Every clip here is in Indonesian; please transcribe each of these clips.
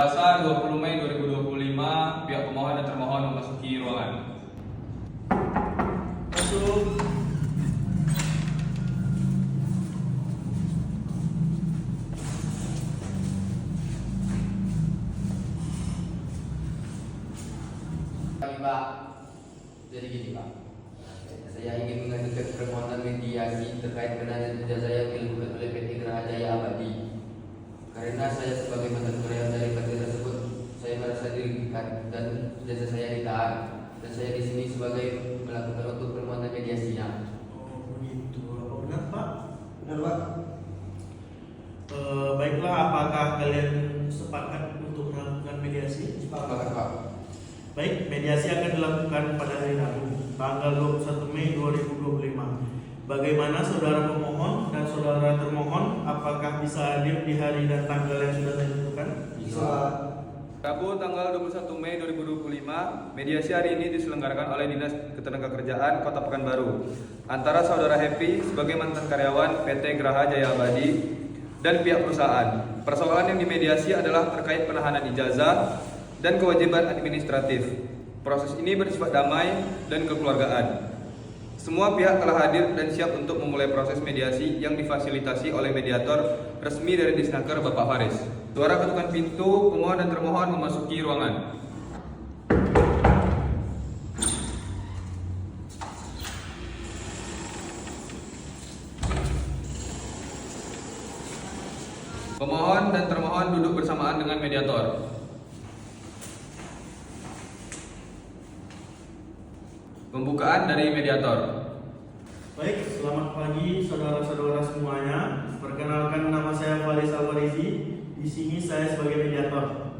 Selasa 20 Mei 2025, pihak pemohon dan termohon memasuki ruangan. Masuk. Pak, jadi gini Pak, saya ingin mengajukan permohonan mediasi terkait penanganan ijazah saya yang dilakukan oleh PT Geraha Jaya Abadi. Karena saya sebagai mantan karyawan dari PT tersebut, saya merasa dirugikan dan ijazah saya ditahan, dan saya di sini sebagai melakukan untuk permohonan mediasinya. Oh begitu, apa benar Pak? Benar Pak. Baiklah, apakah kalian sepakat untuk melakukan mediasi? Sepakat Pak. Baik, mediasi akan dilakukan pada hari Rabu, tanggal 21 Mei 2025. Bagaimana saudara pemohon dan saudara termohon, apakah bisa hadir di hari dan tanggal yang sudah ditentukan? Bisa. Rabu tanggal 21 Mei 2025, mediasi hari ini diselenggarakan oleh Dinas Ketenagakerjaan Kota Pekanbaru antara saudara Happy sebagai mantan karyawan PT Geraha Jaya Abadi dan pihak perusahaan. Persoalan yang dimediasi adalah terkait penahanan ijazah dan kewajiban administratif. Proses ini bersifat damai dan kekeluargaan. Semua pihak telah hadir dan siap untuk memulai proses mediasi yang difasilitasi oleh mediator resmi dari Disnaker Bapak Faris. Suara ketukan pintu, pemohon dan termohon memasuki ruangan. Pemohon dan termohon duduk bersamaan dengan mediator. Pembukaan dari mediator. Baik, selamat pagi saudara-saudara semuanya. Perkenalkan, nama saya Faris Alwarizi. Di sini saya sebagai mediator.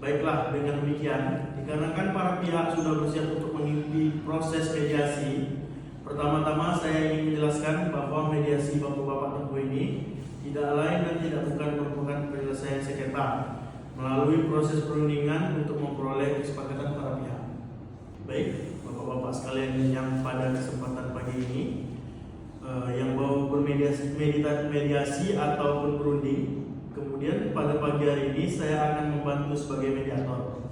Baiklah, dengan demikian, dikarenakan para pihak sudah bersiap untuk mengikuti proses mediasi, pertama-tama saya ingin menjelaskan bahwa mediasi bapak-bapak tempuh ini tidak lain dan tidak bukan merupakan penyelesaian sengketa melalui proses perundingan untuk memperoleh kesepakatan para pihak. Baik, bapak-bapak sekalian yang pada kesempatan pagi ini yang mau mediasi ataupun berunding, kemudian pada pagi hari ini saya akan membantu sebagai mediator.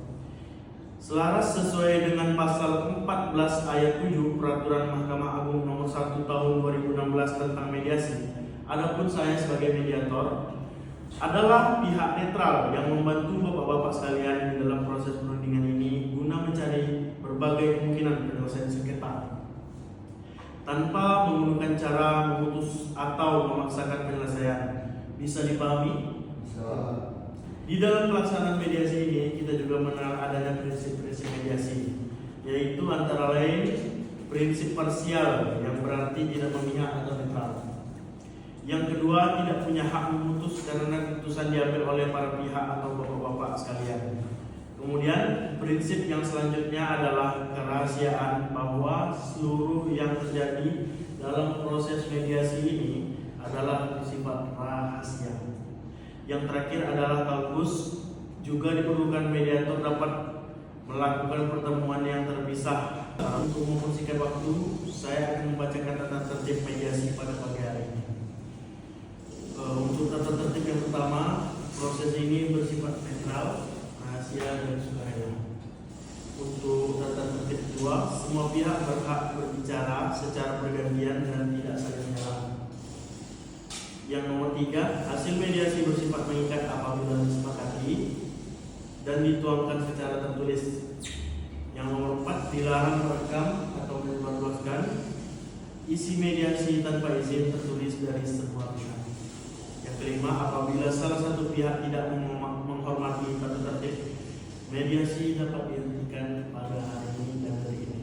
Selaras sesuai dengan pasal 14 ayat 7 Peraturan Mahkamah Agung Nomor 1 Tahun 2016 tentang mediasi, adapun saya sebagai mediator adalah pihak netral yang membantu bapak-bapak sekalian di dalam proses perundingan ini guna mencari berbagai kemungkinan penyelesaian sengketa tanpa menggunakan cara memutus atau memaksakan penyelesaian. Bisa dipahami? Bisa. Di dalam pelaksanaan mediasi ini kita juga mengenal adanya prinsip-prinsip mediasi, yaitu antara lain prinsip parsial yang berarti tidak memihak atau netral. Yang kedua, tidak punya hak memutus karena keputusan diambil oleh para pihak atau bapak-bapak sekalian. Kemudian prinsip yang selanjutnya adalah kerahasiaan, bahwa seluruh yang terjadi dalam proses mediasi ini adalah bersifat rahasia. Yang terakhir adalah kalkus, juga diperlukan mediator dapat melakukan pertemuan yang terpisah. Untuk mempersingkat waktu, saya akan membacakan tata tertib mediasi pada pagi hari ini. Untuk tata tertib yang pertama, proses ini bersifat netral, rahasia dan sukarela. Untuk tata tertib kedua, semua pihak berhak berbicara secara bergantian dan tidak saling menyerang. Yang nomor tiga, hasil mediasi bersifat mengikat apabila disepakati dan dituangkan secara tertulis. Yang nomor empat, dilarang merekam atau menyebarluaskan isi mediasi tanpa izin tertulis dari semua pihak. Yang kelima, apabila salah satu pihak tidak menghormati tata tertib, mediasi dapat dihentikan pada hari ini dan hari ini.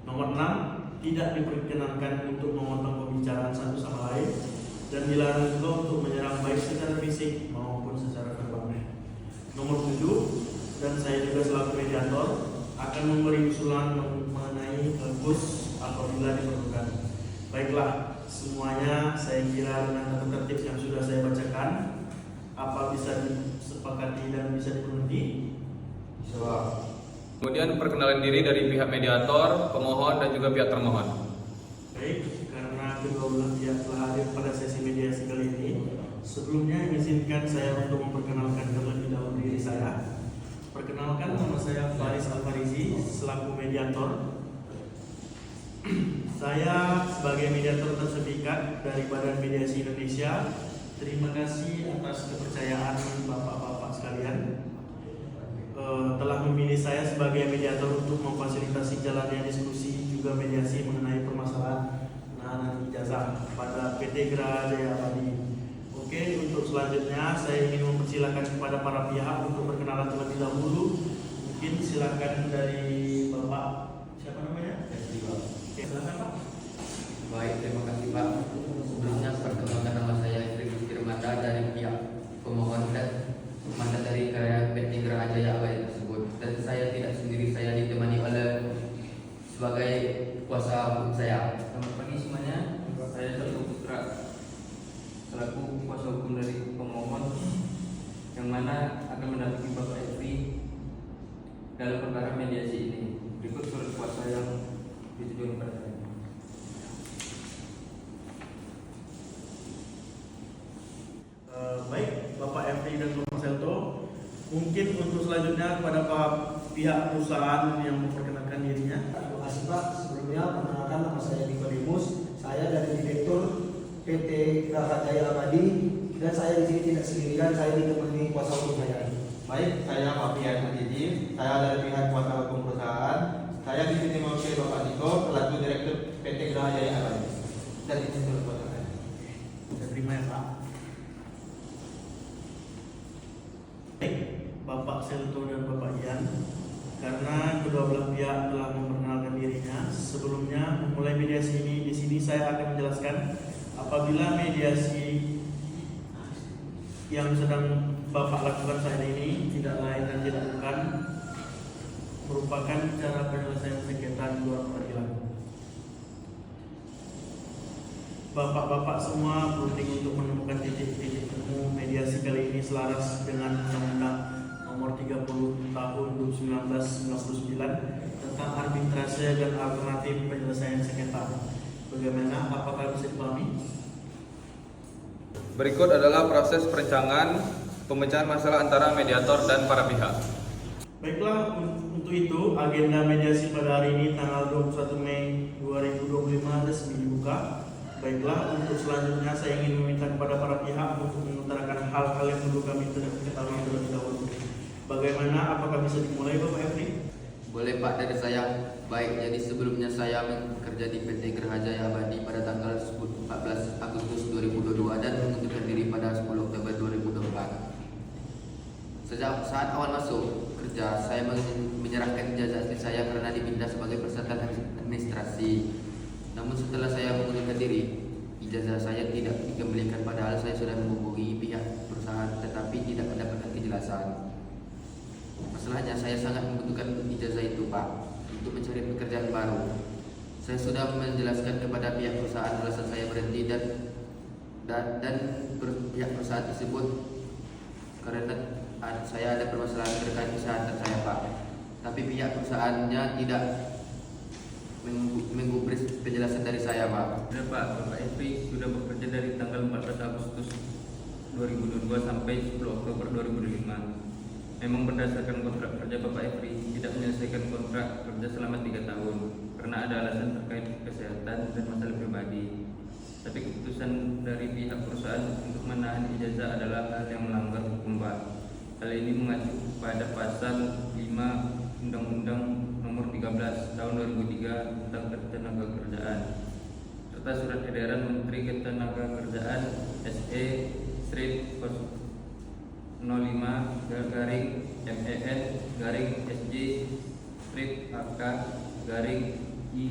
Nomor 6, tidak diperkenankan untuk memotong pembicaraan satu sama lain dan dilarang juga untuk menyerang baik secara fisik maupun secara verbal. Nomor 7, dan saya juga selaku mediator akan memberi usulan mengenai kalkus apabila diperlukan. Baiklah, semuanya saya kira dengan tata tertib yang sudah saya bacakan, apa bisa disepakati dan bisa dipenuhi? Bisa. Kemudian perkenalan diri dari pihak mediator, pemohon dan juga pihak termohon. Baik, karena kedua belah pihak telah hadir pada sesi mediasi kali ini, sebelumnya izinkan saya untuk memperkenalkan terlebih dahulu Perkenalkan, nama saya Faris Alfarizi selaku mediator. Saya sebagai mediator tersertifikat dari Badan Mediasi Indonesia. Terima kasih atas kepercayaan bapak-bapak sekalian telah memilih saya sebagai mediator untuk memfasilitasi jalannya diskusi juga mediasi mengenai permasalahan penahanan ijazah pada PT Geraha Jaya Abadi. Oke, untuk selanjutnya saya ingin mempersilahkan kepada para pihak untuk berkenalan terlebih dahulu. Mungkin silakan dari Bapak siapa namanya? Oke, silakan Pak. Baik, terima kasih Pak. Sebelumnya perkenalkan, nama saya Ifri Firmanda dari pihak pemohon dan mandat dari PT Geraha Jaya Abadi tersebut. Dan saya tidak sendiri, saya ditemani oleh sebagai kuasa hukum saya. Selamat pagi semuanya. Saya Dr. Putra selaku kuasa hukum dari pemohon yang mana akan mendampingi Bapak Ifri dalam perkara mediasi ini. Berikut surat kuasa yang ditujukan kepada saya. Baik, Bapak Ifri dan Bapak Selto, mungkin untuk selanjutnya kepada pihak perusahaan yang memperkenalkan dirinya. Terima kasih Pak. Sebelumnya perkenalkan, nama saya Niko Dimus. Saya dari Direktur PT Geraha Jaya Abadi dan saya di sini tidak sendirian, saya ditemani kuasa hukum saya. Baik, saya Pak Pian Hadiji, saya dari pihak kuasa hukum perusahaan. Saya di sini mewakili Bapak Niko selaku Direktur PT Geraha Jaya Abadi. Dan ini surat kuasa saya. Saya terima ya Pak. Baik, Bapak Selto dan Bapak Ian, karena kedua belah pihak telah memperkenalkan dirinya, sebelumnya memulai mediasi ini, di sini saya akan menjelaskan apabila mediasi yang sedang Bapak lakukan saat ini tidak lain dan tidak bukan merupakan cara penyelesaian sengketa di luar peradilan. Bapak-bapak semua penting untuk menemukan titik-titik temu mediasi kali ini selaras dengan Undang-Undang Nomor 30 Tahun 1999 tentang arbitrase dan alternatif penyelesaian sengketa. Bagaimana? Apakah bisa dipahami? Berikut adalah proses perencanaan pemecahan masalah antara mediator dan para pihak. Baiklah, untuk itu agenda mediasi pada hari ini tanggal 21 Mei 2025 resmi dibuka. Baiklah, untuk selanjutnya saya ingin meminta kepada para pihak untuk mengutarakan hal-hal yang perlu kami ketahui terlebih dahulu. Bagaimana? Apakah bisa dimulai Bapak Efri? Boleh Pak, dari saya. Baik, jadi sebelumnya saya bekerja di PT Geraha Jaya Abadi pada tanggal 14 Agustus 2022 dan mengundurkan diri pada 10 Oktober 2024. Sejak saat awal masuk kerja, saya menyerahkan ijazah asli saya karena diminta sebagai peserta administrasi. Namun setelah saya mengundurkan diri, ijazah saya tidak dikembalikan padahal saya sudah menghubungi pihak perusahaan tetapi tidak mendapatkan kejelasan. Masalahnya saya sangat membutuhkan ijazah itu Pak untuk mencari pekerjaan baru. Saya sudah menjelaskan kepada pihak perusahaan alasan saya berhenti dan pihak perusahaan tersebut karena saya ada permasalahan terkait kesehatan saya Pak. Tapi pihak perusahaannya tidak menggubris penjelasan dari saya Pak. Benar Pak, Bapak Ifri sudah bekerja dari tanggal 14 Agustus 2022 sampai 10 Oktober 2005. Memang berdasarkan kontrak kerja Bapak Ifri tidak menyelesaikan kontrak kerja selama 3 tahun karena ada alasan terkait kesehatan dan masalah pribadi. Tapi keputusan dari pihak perusahaan untuk menahan ijazah adalah hal yang melanggar hukum Pak. Hal ini mengacu pada pasal 5 Undang-Undang Nomor 13 Tahun 2003 tentang Ketenagakerjaan serta Surat Edaran Menteri Ketenagakerjaan SE Strik 05 garing MEN garing SJ Strik AK garing I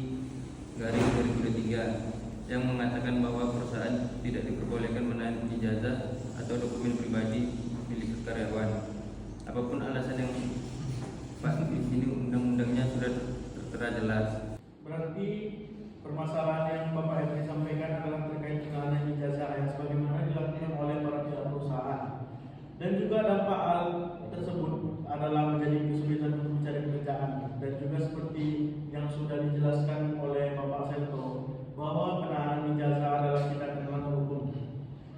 garing 2023 yang mengatakan bahwa perusahaan tidak diperbolehkan menahan ijazah atau dokumen pribadi milik karyawan. Apapun alasan yang Pak, ini undang-undangnya sudah tertera jelas. Berarti permasalahan yang Bapak Efri sampaikan adalah terkait penahanan ijazah yang sebagaimana dilakukan oleh para pihak perusahaan. Dan juga dampak hal tersebut adalah menjadi kesulitan untuk mencari pekerjaan. Dan juga seperti yang sudah dijelaskan oleh Bapak Selto bahwa penahanan ijazah adalah tindakan melanggar hukum.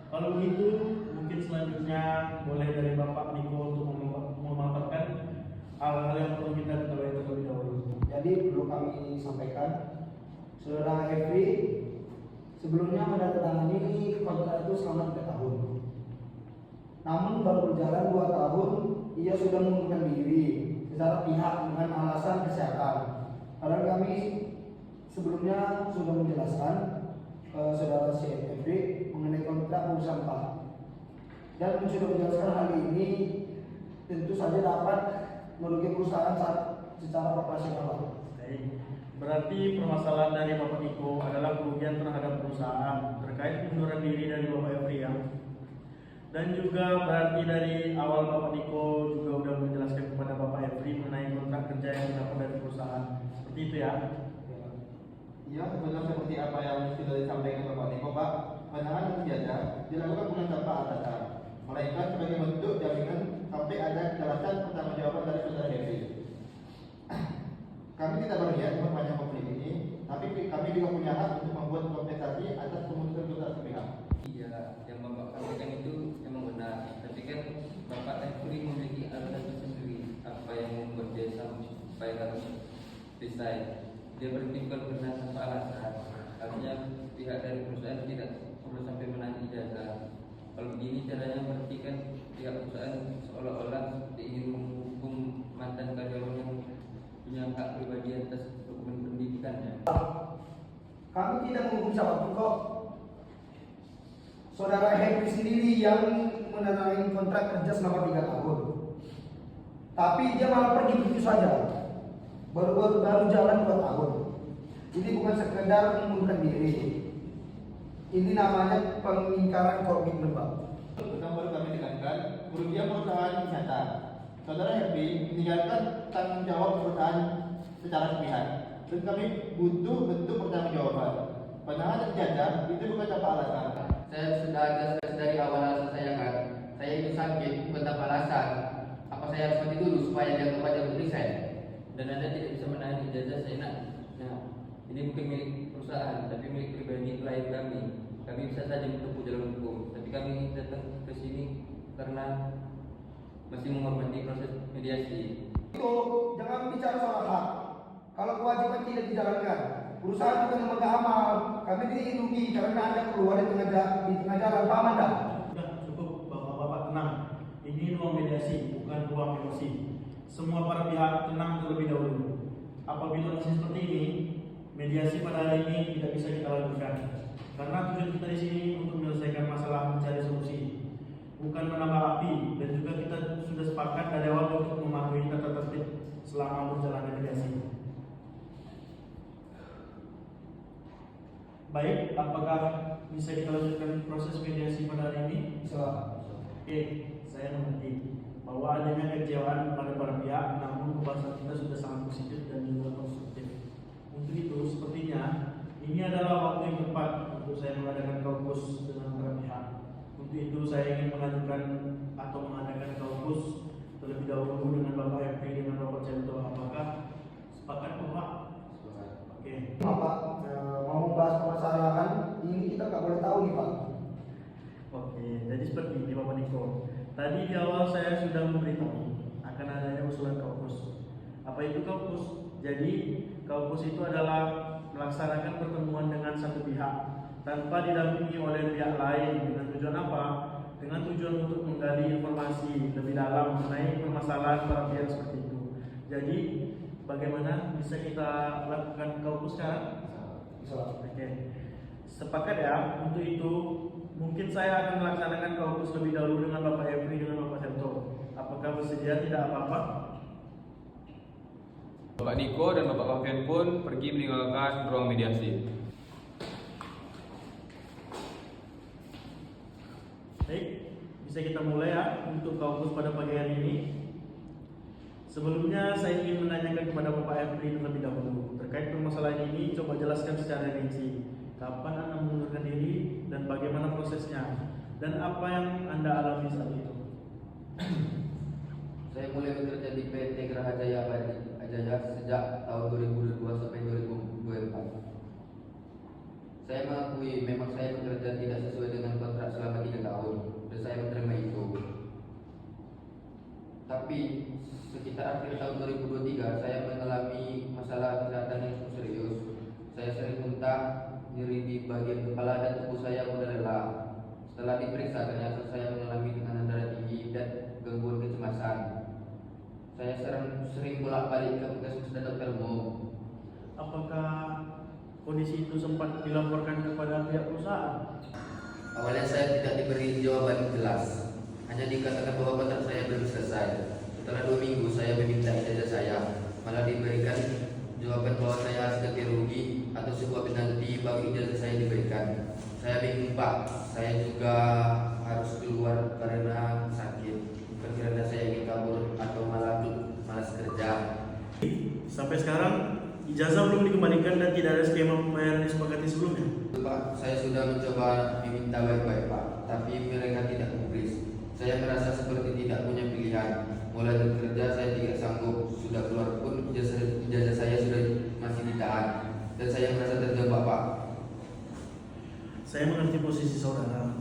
Kalau begitu, mungkin selanjutnya boleh dari Bapak Niko untuk memaparkan kami sampaikan. Saudara Efri sebelumnya menandatangani kontrak itu selama 3 tahun. Namun baru berjalan 2 tahun ia sudah mengundurkan diri secara pihak dengan alasan kesehatan. Padahal kami sebelumnya sudah menjelaskan saudara Efri mengenai kontrak perusahaan Pak. Dan sudah menjelaskan hal ini tentu saja dapat merugikan perusahaan secara operasional Pak. Baik. Berarti permasalahan dari Bapak Niko adalah kerugian terhadap perusahaan terkait pengunduran diri dari Bapak Efri ya. Dan juga berarti dari awal Bapak Niko juga sudah menjelaskan kepada Bapak Efri mengenai kontrak kerja yang didapat dari perusahaan. Seperti itu ya. Ya, benar seperti apa yang sudah disampaikan Bapak Niko, Pak. Penahanan senjata dilakukan bukan tanpa atasan, melainkan sebagai bentuk jaminan sampai ada kejelasan pertanggungjawaban dari saudara Devi. Kami tidak berniat memperpanjang konflik ini, tapi kami juga punya hak untuk membuat kompensasi atas keputusan saudara sepihak. Iya, yang Bapak sampaikan itu memang benar. Tapi kan Bapak Efri memiliki alasan tersendiri apa yang membuat dia sampai harus resign. Dia berhenti bukan karena tanpa alasan. Artinya pihak dari perusahaan tidak perlu sampai menahan ijazah. Kalau begini caranya berarti kan pihak perusahaan seolah-olah ingin menghukum mantan karyawan yang punya hak pribadi atas dokumen pendidikannya. Kami tidak menghukum siapapun kok. Saudara Henry sendiri yang menandatangani kontrak kerja selama 3 tahun. Tapi dia malah pergi begitu saja. Baru jalan 2 tahun. Ini bukan sekedar mengundurkan diri. Ini namanya pengingkaran komitmen Pak. Tentang baru kami tekankan, kerugian perusahaan nyata. Saudara Happy meninggalkan tanggung jawab perusahaan secara sepihak, dan kami butuh bentuk pertanggungjawaban. Penahanan ijazah itu bukan tanpa alasan. Saya sudah jelas dari awal alasan saya kan. Saya itu sakit bukan tanpa alasan. Apa saya harus mati dulu supaya dia wajar untuk resign? Dan Anda tidak bisa menahan ijazah seenak. Nah, ini bukan milik perusahaan, tapi milik pribadi klien kami. Kami bisa saja menempuh jalan hukum, tapi kami datang ke sini karena masih menghormati proses mediasi. Itu jangan bicara soal hak. Kalau kewajiban tidak dijalankan, perusahaan juga memegang amal. Kami dilindungi karena Anda keluar di tengah jalan. Paham Anda? Sudah cukup Bapak-bapak tenang. Ini ruang mediasi, bukan ruang emosi. Semua para pihak tenang terlebih dahulu. Apabila masih seperti ini, mediasi pada hari ini tidak bisa kita lakukan. Karena tujuan kita di sini untuk menyelesaikan masalah, mencari solusi, bukan menambah api. Dan juga kita sudah sepakat dari awal untuk mematuhi tata tertib selama berjalannya mediasi. Baik, apakah bisa kita lanjutkan proses mediasi pada hari ini? Bisa. Oke, saya mengerti bahwa adanya kecewaan pada para pihak, namun pembahasan kita sudah sangat positif dan juga konstruktif. Untuk itu, sepertinya ini adalah waktu yang tepat untuk saya mengadakan kaukus dengan para pihak. Untuk itu, saya ingin mengajukan atau mengadakan kaukus terlebih dahulu dengan Bapak Efri dengan Bapak Cento. Apakah sepakat Bapak? Oke. Pak, mau membahas permasalahan ini kita nggak boleh tahu nih Pak. Oke, jadi seperti ini Bapak Niko. Tadi di awal saya sudah memberitahu akan adanya usulan kaukus. Apa itu kaukus? Jadi kaukus itu adalah melaksanakan pertemuan dengan satu pihak tanpa didampingi oleh pihak lain. Dengan tujuan apa? Dengan tujuan untuk menggali informasi lebih dalam mengenai permasalahan para pihak seperti itu. Jadi bagaimana bisa kita lakukan kaukus sekarang? Bisa. Oke. Sepakat ya. Untuk itu mungkin saya akan melaksanakan kaukus lebih dahulu dengan Bapak Efri dengan Bapak Cento. Apakah bersedia? Tidak apa-apa. Bapak Niko dan Bapak Pavian pun pergi meninggalkan ruang mediasi. Baik, bisa kita mulai ya untuk kaukus pada pagi hari ini. Sebelumnya saya ingin menanyakan kepada Bapak Efri terlebih dahulu terkait permasalahan ini. Coba jelaskan secara rinci kapan Anda mengundurkan diri dan bagaimana prosesnya dan apa yang Anda alami saat itu. Saya mulai bekerja di PT Geraha Jaya Abadi Ajaya sejak tahun 2002 sampai 2024. Saya mengakui memang saya bekerja tidak sesuai dengan kontrak selama 3 tahun dan saya menerima itu. Tapi sekitar akhir tahun 2023 saya mengalami masalah kesehatan yang cukup serius. Saya sering muntah, nyeri di bagian kepala dan tubuh saya mudah lelah. Setelah diperiksa ternyata saya mengalami tekanan darah tinggi dan gangguan kecemasan. Saya sering bolak-balik ke puskesmas dan dokter umum. Apakah kondisi itu sempat dilaporkan kepada pihak perusahaan? Awalnya saya tidak diberi jawaban jelas, hanya dikatakan bahwa kontrak saya belum selesai. Setelah 2 minggu saya meminta ijazah saya, malah diberikan jawaban bahwa saya harus ganti rugi atau sebuah penalti bagi ijazah saya diberikan. Saya bingung Pak, saya juga harus keluar karena sakit, bukan karena saya ingin kabur atau malas kerja. Sampai sekarang ijazah belum dikembalikan dan tidak ada skema pembayaran yang disepakati sebelumnya. Pak, saya sudah mencoba meminta baik-baik Pak, tapi mereka tidak gubris. Saya merasa seperti tidak punya pilihan. Mulai bekerja saya tidak sanggup, sudah keluar pun ijazah saya sudah masih ditahan, dan saya merasa terjebak Pak. Saya mengerti posisi saudara.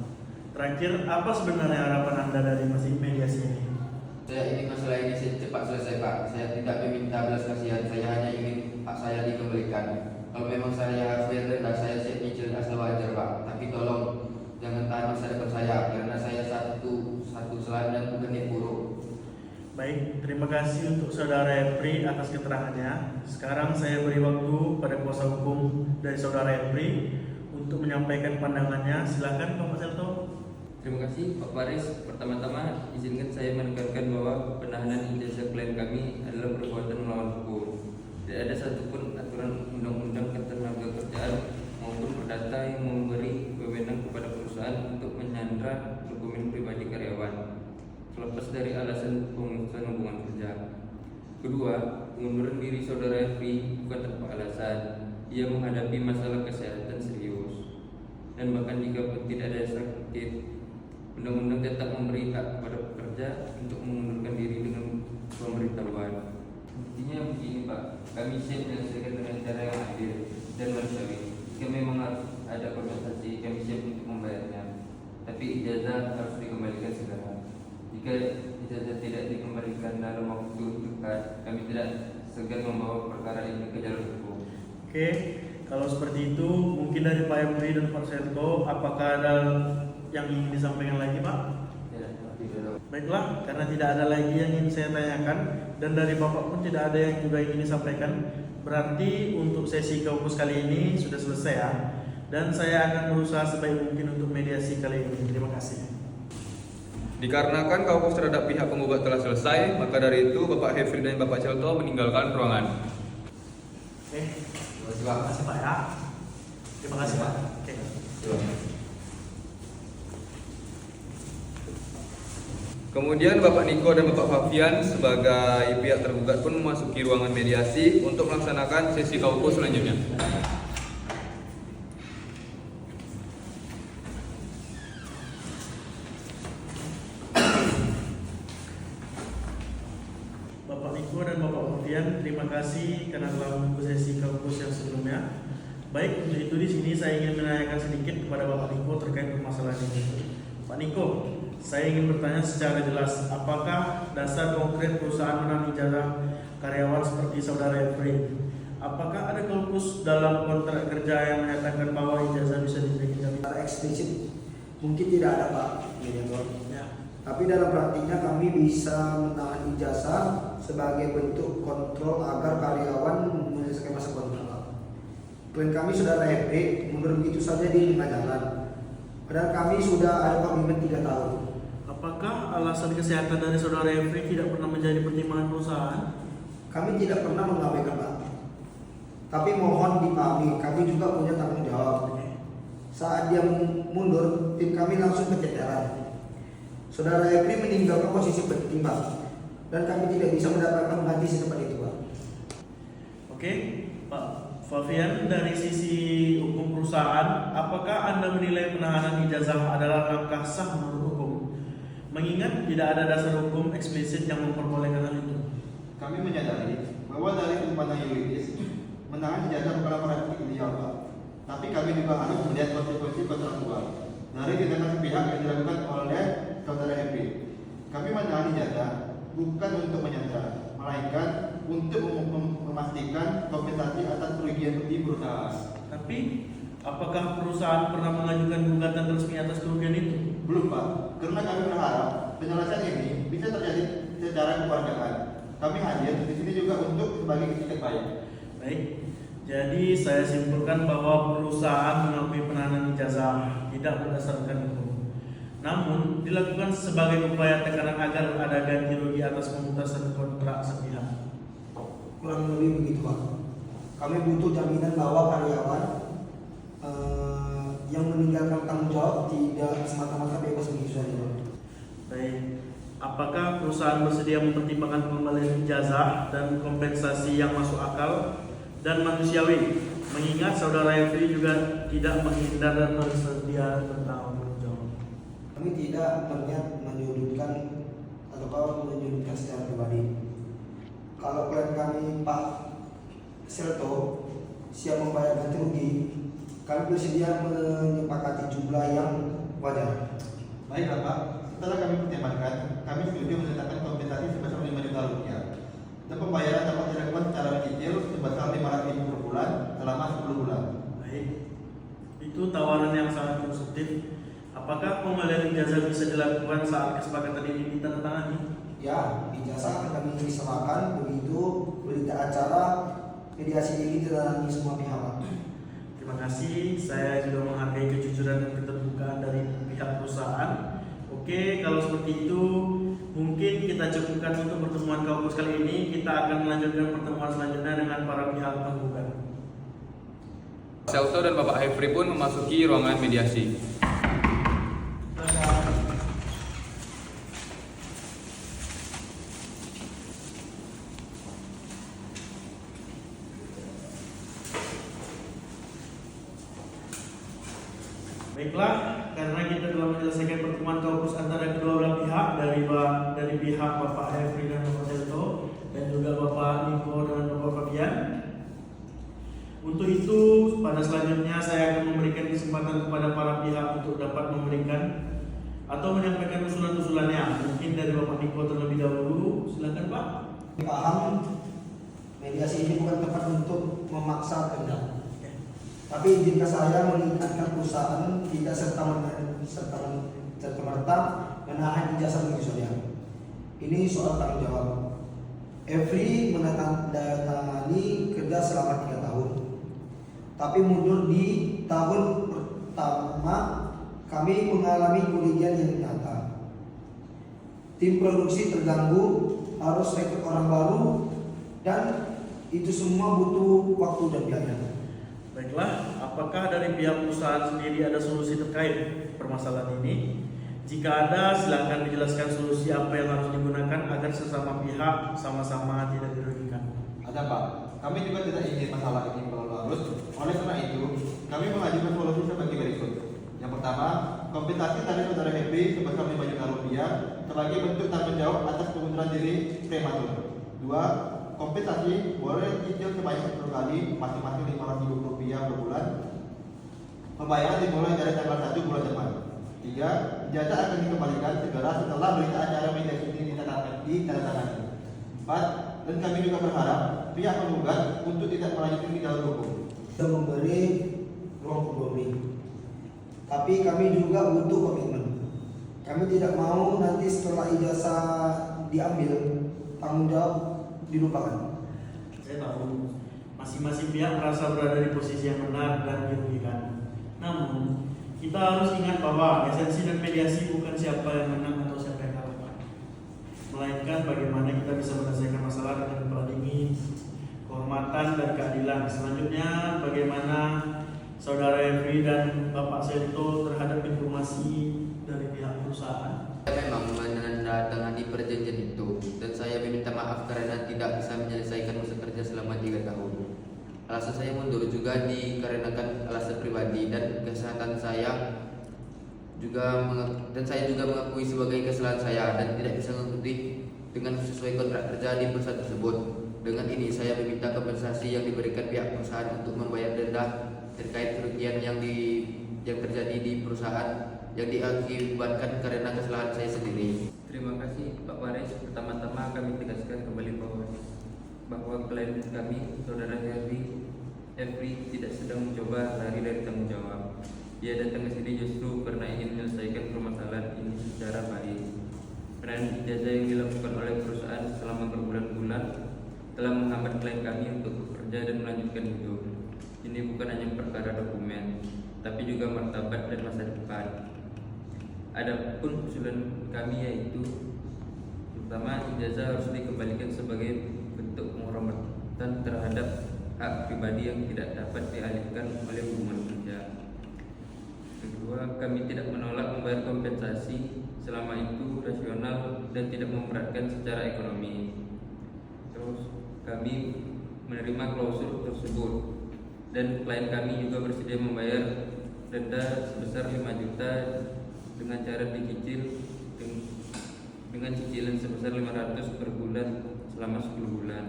Terakhir, apa sebenarnya harapan Anda dari mediasi ini? Saya ingin masalah ini cepat selesai Pak. Saya tidak meminta belas kasihan, saya hanya ingin hak saya dikembalikan. Kalau memang saya harus bayar denda, saya siap nyicil asal wajar Pak. Tapi tolong jangan tahan masa depan saya, karena saya satu selain dan bukan yang buruk. Baik, terima kasih untuk saudara Epri atas keterangannya. Sekarang saya beri waktu pada kuasa hukum dari saudara Epri untuk menyampaikan pandangannya. Silakan Bapak Selto. Terima kasih Pak Faris. Pertama-tama izinkan saya menekankan bahwa penahanan ijazah klien kami adalah perbuatan melawan hukum. Tidak ada satupun aturan undang-undang ketenagakerjaan maupun perdata yang memberi wewenang kepada perusahaan untuk menyandra dokumen pribadi karyawan, terlepas dari alasan pemutusan hubungan kerja. Kedua, pengunduran diri saudara Epri bukan tanpa alasan. Ia menghadapi masalah kesehatan serius, dan bahkan jika pun tidak ada sakit, undang-undang tetap memberi hak kepada pekerja untuk mengundurkan diri dengan pemberitahuan. Intinya begini Pak, kami siap menyelesaikan dengan cara yang adil dan manusiawi. Jika memang harus ada kompensasi, kami siap untuk membayarnya. Tapi ijazah harus dikembalikan segera. Jika ijazah tidak dikembalikan dalam waktu dekat, kami tidak segan membawa perkara ini ke jalur hukum. Oke, kalau seperti itu mungkin dari Pak Epri dan Pak Selto, apakah ada yang ingin disampaikan lagi Pak? Tidak. Baiklah, karena tidak ada lagi yang ingin saya tanyakan dan dari Bapak pun tidak ada yang juga ingin disampaikan, berarti untuk sesi kaukus kali ini sudah selesai ya. Dan saya akan berusaha sebaik mungkin untuk mediasi kali ini. Terima kasih. Dikarenakan kaukus terhadap pihak penggugat telah selesai, maka dari itu Bapak Hefri dan Bapak Celto meninggalkan ruangan. Oke, Terima kasih terima kasih Pak. Pak ya. Terima kasih Pak. Oke. Kemudian Bapak Niko dan Bapak Fabian sebagai pihak tergugat pun memasuki ruangan mediasi untuk melaksanakan sesi kaukus selanjutnya. Bapak Niko dan Bapak Fabian, terima kasih karena telah mengikuti sesi kaukus yang sebelumnya. Baik, untuk itu di sini saya ingin menanyakan sedikit kepada Bapak Niko terkait permasalahan ini. Pak Niko, saya ingin bertanya secara jelas, apakah dasar konkret perusahaan menahan ijazah karyawan seperti saudara Epri? Apakah ada klausus dalam kontrak kerja yang menyatakan bahwa ijazah bisa diberikan? Secara eksplisit mungkin tidak ada Pak mediator. Ya. Tapi dalam praktiknya kami bisa menahan ijazah sebagai bentuk kontrol agar karyawan menyelesaikan masa kontrak. Klien kami saudara FB mundur begitu saja di tengah jalan. Padahal kami sudah ada komitmen 3 tahun. Apakah alasan kesehatan dari saudara Epri tidak pernah menjadi pertimbangan perusahaan? Kami tidak pernah mengabaikan Pak. Tapi mohon dipahami, kami juga punya tanggung jawab. Saat dia mundur, tim kami langsung keteteran. Saudara Epri meninggalkan posisi penting Pak, dan kami tidak bisa mendapatkan pengganti secepat itu Pak. Oke, Pak Fabian, dari sisi hukum perusahaan, apakah Anda menilai penahanan ijazah adalah langkah sah menurut hukum? Mengingat tidak ada dasar hukum eksplisit yang memperbolehkan hal itu. Kami menyadari bahwa dari sudut pandang yuridis menahan ijazah bukanlah praktik ideal Pak. Tapi kami juga harus melihat konsekuensi kontraktual dari tindakan pihak yang dilakukan oleh saudara Happy. Kami menahan ijazah bukan untuk menyandra, melainkan untuk memastikan kompensasi atas kerugian di perusahaan. Tapi apakah perusahaan pernah mengajukan gugatan resmi atas kerugian itu? Belum Pak, karena kami berharap penyelesaian ini bisa terjadi secara kekeluargaan. Kami hadir di sini juga untuk sebagai itikat baik. Baik, jadi saya simpulkan bahwa perusahaan mengakui penahanan ijazah tidak berdasarkan hukum. Namun dilakukan sebagai upaya tekanan agar ada ganti rugi atas pemutasan kontrak sepihak. Kurang lebih begitu Pak. Kami butuh jaminan bahwa karyawan yang meninggalkan tanggung jawab tidak semata-mata bebas begitu saja Pak. Baik, apakah perusahaan bersedia mempertimbangkan pengembalian ijazah dan kompensasi yang masuk akal dan manusiawi? Mengingat saudara Efri juga tidak menghindar dan bersedia bertanggung jawab. Kami tidak berniat menyudutkan atau menyudutkan secara pribadi. Kalau klien kami Pak Selto siap membayar ganti rugi, kami bersedia menyepakati jumlah yang wajar. Baiklah Pak, setelah kami pertimbangkan, kami setuju menetapkan kompensasi sebesar 5 juta rupiah. Dan pembayaran dapat dilakukan secara mencicil sebesar 500.000 per bulan selama 10 bulan. Baik, itu tawaran yang sangat konstruktif. Apakah pengembalian ijazah bisa dilakukan saat kesepakatan ini ditandatangani? Ya, ijazah akan kami serahkan begitu berita acara mediasi ini ditandatangani semua pihak. Terima kasih, saya juga menghargai kejujuran dan keterbukaan dari pihak perusahaan. Oke, kalau seperti itu mungkin kita cukupkan untuk pertemuan kampus kali ini. Kita akan melanjutkan pertemuan selanjutnya dengan para pihak penggugat. Selto dan Bapak Hefri pun memasuki ruangan mediasi. Baiklah, karena kita telah menyelesaikan pertemuan kampus antara kedua belah pihak dari pihak Bapak Hefri dan Bapak Selto dan juga Bapak Niko dan Bapak Fabian. Untuk itu, pada selanjutnya saya akan memberikan kesempatan kepada para pihak untuk dapat memberikan atau menyampaikan usulan-usulannya. Mungkin dari Bapak Niko terlebih dahulu, silakan Pak. Paham, mediasi ini bukan tempat untuk memaksa kehendak. Tapi jika saya mengingatkan perusahaan tidak serta-merta menahan ijazah begitu saja. Ini soal tanggung jawab. Efri menandatangani kerja selama 3 tahun. Tapi mundur di tahun pertama kami mengalami kerugian yang nyata. Tim produksi terganggu, harus rekrut orang baru, dan itu semua butuh waktu dan biaya. Baiklah, apakah dari pihak perusahaan sendiri ada solusi terkait permasalahan ini? Jika ada, silakan dijelaskan solusi apa yang harus digunakan agar sesama pihak sama-sama tidak dirugikan. Ada Pak, kami juga tidak ingin masalah ini berlarut. Oleh karena itu, kami mengajukan solusi sebagai berikut. Yang pertama, kompensasi dari saudara Happy sebesar 5 juta rupiah sebagai bentuk tanggung jawab atas pengunduran diri prematur. 2. Kompensasi boleh cicil sebanyak 10 kali masing-masing 500.000 rupiah per bulan. Pembayaran dimulai dari tanggal 1 bulan depan. 3. Ijazah akan dikembalikan segera setelah berita acara mediasi ini ditandatangani. 4. Dan kami juga berharap pihak penggugat untuk tidak melanjutkan di jalur hukum. Kita memberi ruang kompromi. Tapi kami juga butuh komitmen. Kami tidak mau nanti setelah ijazah diambil tanggung jawab dilupakan. Saya tahu masing-masing pihak merasa berada di posisi yang benar dan dirugikan. Namun kita harus ingat bahwa esensi dan mediasi bukan siapa yang menang atau siapa yang kalah, melainkan bagaimana kita bisa menyelesaikan masalah dengan kepala dingin, kehormatan dan keadilan. Selanjutnya, bagaimana saudara Efri dan Bapak Selto terhadap informasi dari pihak perusahaan? Saya memang menandatangani perjanjian itu dan saya meminta maaf karena tidak bisa menyelesaikan masa kerja selama 3 tahun. Alasan saya mundur juga dikarenakan alasan pribadi dan kesehatan saya saya juga mengakui sebagai kesalahan saya dan tidak bisa mengikuti dengan sesuai kontrak kerja di perusahaan tersebut. Dengan ini saya meminta kompensasi yang diberikan pihak perusahaan untuk membayar denda terkait kerugian yang terjadi di perusahaan yang diakibatkan karena kesalahan saya sendiri. Terima kasih Pak Waris. Pertama-tama kami tegaskan kembali bahwa klien kami, Saudara Hefri tidak sedang mencoba lari dari tanggung jawab. Dia datang ke sini justru karena ingin menyelesaikan permasalahan ini secara baik. Penahanan ijazah yang dilakukan oleh perusahaan selama berbulan-bulan telah menghambat klien kami untuk bekerja dan melanjutkan hidup. Ini bukan hanya perkara dokumen, tapi juga martabat dan masa depan. Adapun usulan kami yaitu pertama, ijazah harus dikembalikan sebagai bentuk penghormatan terhadap hak pribadi yang tidak dapat dialihkan oleh hubungan kerja. Kedua, kami tidak menolak membayar kompensasi selama itu rasional dan tidak memberatkan secara ekonomi. Terus, kami menerima klausul tersebut dan klien kami juga bersedia membayar denda sebesar 5 juta dengan cara dicicil dengan cicilan sebesar 500 per bulan selama 10 bulan.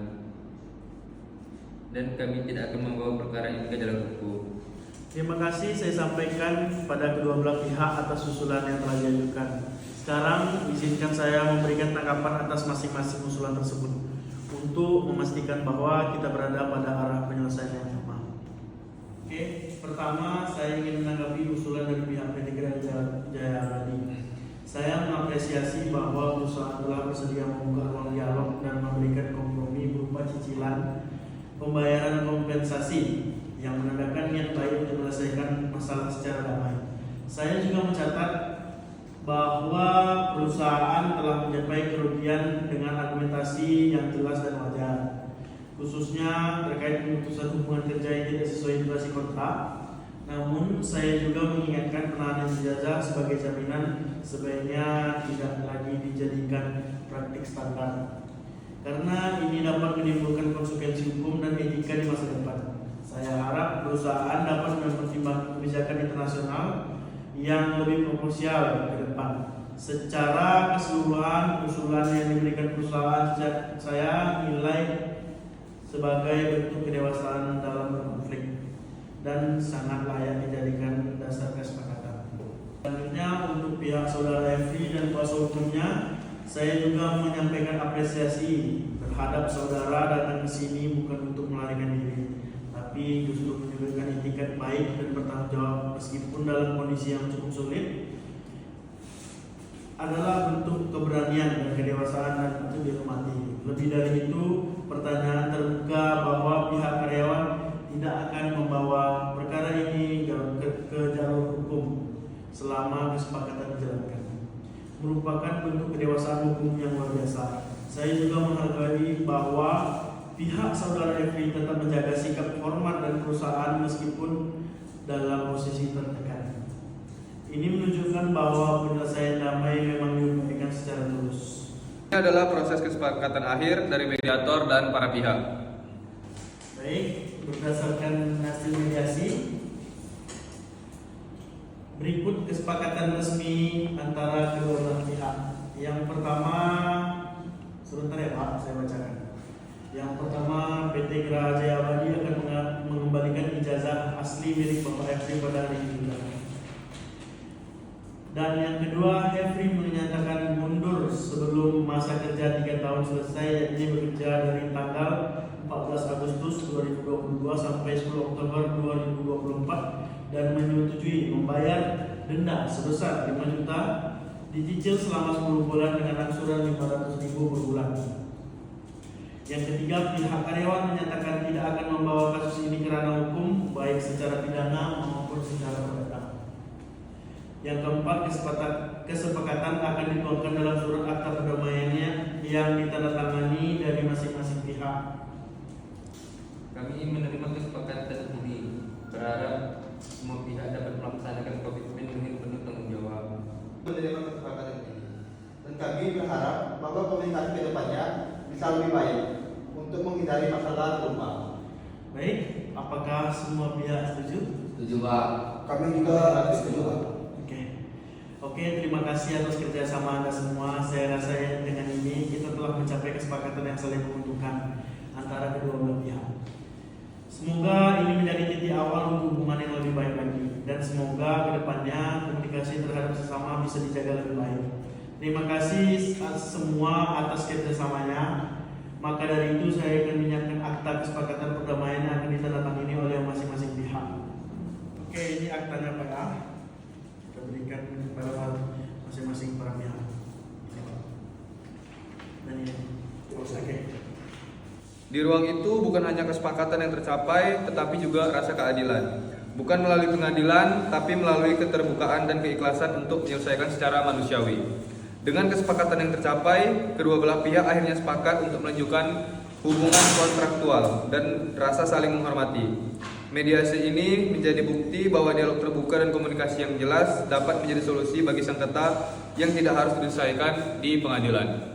Dan kami tidak akan membawa perkara ini ke jalur hukum. Terima kasih saya sampaikan pada kedua belah pihak atas usulan yang telah diajukan. Sekarang izinkan saya memberikan tanggapan atas masing-masing usulan tersebut untuk memastikan bahwa kita berada pada arah penyelesaian yang sama. Oke, pertama saya ingin menanggapi usulan dari pihak PT Graha Jaya Abadi. Saya mengapresiasi bahwa perusahaan telah bersedia membuka ruang dialog dan memberikan kompromi berupa cicilan pembayaran kompensasi yang menandakan niat baik untuk menyelesaikan masalah secara damai. Saya juga mencatat bahwa perusahaan telah mencapai kerugian dengan argumentasi yang jelas dan wajar, khususnya terkait pemutusan hubungan kerja yang tidak sesuai durasi kontrak. Namun saya juga mengingatkan penahanan ijazah sebagai jaminan sebaiknya tidak lagi dijadikan praktik standar, karena ini dapat menimbulkan konsekuensi hukum dan etika di masa depan. Saya harap perusahaan dapat mempertimbangkan kebijakan internasional yang lebih proporsional ke depan. Secara keseluruhan, usulan yang diberikan perusahaan saya nilai sebagai bentuk kedewasaan dalam berkonflik dan sangat layak dijadikan dasar kesepakatan. Selanjutnya, untuk pihak Saudara Hefri dan kuasa hukumnya, saya juga menyampaikan apresiasi terhadap saudara datang ke sini bukan untuk melarikan diri, tapi justru menunjukkan etikat baik dan bertanggung jawab meskipun dalam kondisi yang cukup sulit adalah bentuk keberanian dan kedewasaan dan itu dihormati. Lebih dari itu, pertanyaan terbuka bahwa pihak karyawan tidak akan membawa perkara ini ke jalur hukum selama kesepakatan dijalankan, merupakan bentuk kedewasaan hukum yang luar biasa. Saya juga menghargai bahwa pihak Saudara Hefri tetap menjaga sikap hormat dan perusahaan meskipun dalam posisi tertekan. Ini menunjukkan bahwa penyelesaian damai memang diupayakan secara tulus. Ini adalah proses kesepakatan akhir dari mediator dan para pihak. Baik, berdasarkan hasil mediasi, berikut kesepakatan resmi antara kedua belah pihak. Yang pertama, sebentar ya Pak, saya bacakan. Yang pertama, PT Graha Jaya Abadi akan mengembalikan ijazah asli milik Bapak Hefri pada hari ini juga. Dan yang kedua, Hefri menyatakan mundur sebelum masa kerja 3 tahun selesai, yakni bekerja dari tanggal 14 Agustus 2022 sampai 10 Oktober 2024 dan menyetujui membayar denda sebesar 5 juta dicicil selama 10 bulan dengan angsuran 500.000 per bulan. Yang ketiga, pihak karyawan menyatakan tidak akan membawa kasus ini ke ranah hukum baik secara pidana maupun secara perdata. Yang keempat, kesepakatan akan dituangkan dalam surat akta perdamaiannya yang ditandatangani dari masing-masing pihak. Kami menerima kesepakatan ini, berharap semua pihak dapat melaksanakan komitmen dengan penuh tanggung jawab. Menerima kesepakatan ini, dan kami berharap bahwa komunikasi ke depannya bisa lebih baik untuk menghindari masalah serupa. Baik, apakah semua pihak setuju? Setuju Pak. Kami juga setuju, Pak. Oke, terima kasih atas kerjasama Anda semua. Saya rasa dengan ini kita telah mencapai kesepakatan yang saling menguntungkan antara kedua belah pihak. Semoga ini menjadi titik awal untuk hubungan yang lebih baik lagi, dan semoga kedepannya komunikasi terhadap sesama bisa dijaga lebih baik. Terima kasih semua atas kerjasamanya. Maka dari itu saya akan menyiapkan akta kesepakatan perdamaian yang akan ditandatangani oleh masing-masing pihak. Oke, ini aktanya Pak ya. Kita berikan kepada masing-masing para pihak. Ini Pak. Dan ini. Oke. Di ruang itu bukan hanya kesepakatan yang tercapai, tetapi juga rasa keadilan. Bukan melalui pengadilan, tapi melalui keterbukaan dan keikhlasan untuk menyelesaikan secara manusiawi. Dengan kesepakatan yang tercapai, kedua belah pihak akhirnya sepakat untuk melanjutkan hubungan kontraktual dan rasa saling menghormati. Mediasi ini menjadi bukti bahwa dialog terbuka dan komunikasi yang jelas dapat menjadi solusi bagi sengketa yang tidak harus diselesaikan di pengadilan.